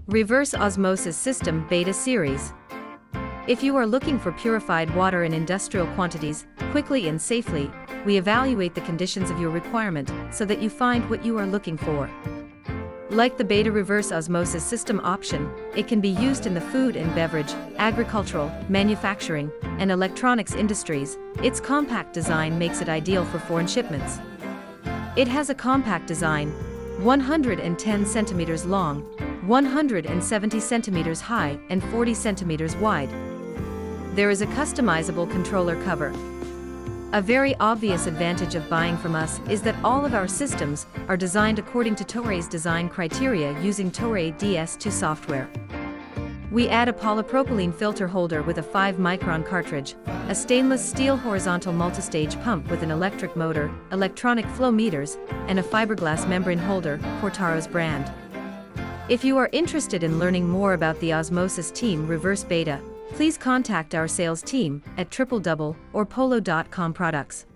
Reverse Osmosis System Beta Series. If you are looking for purified water in industrial quantities, quickly and safely, we evaluate the conditions of your requirement so that you find what you are looking for. Like the Beta Reverse Osmosis System option, it can be used in the food and beverage, agricultural, manufacturing, and electronics industries. Its compact design makes it ideal for foreign shipments. It has a compact design, 110 centimeters long, 170 centimeters high, and 40 centimeters wide. There is a customizable controller cover. A very obvious advantage of buying from us is that all of our systems are designed according to Toray's design criteria using Toray DS2 software. We add a polypropylene filter holder with a 5-micron cartridge, a stainless steel horizontal multistage pump with an electric motor, electronic flow meters, and a fiberglass membrane holder, PORTAROS brand. If you are interested in learning more about the Osmosis Team Reverse Beta, please contact our sales team at www.or polo.com products.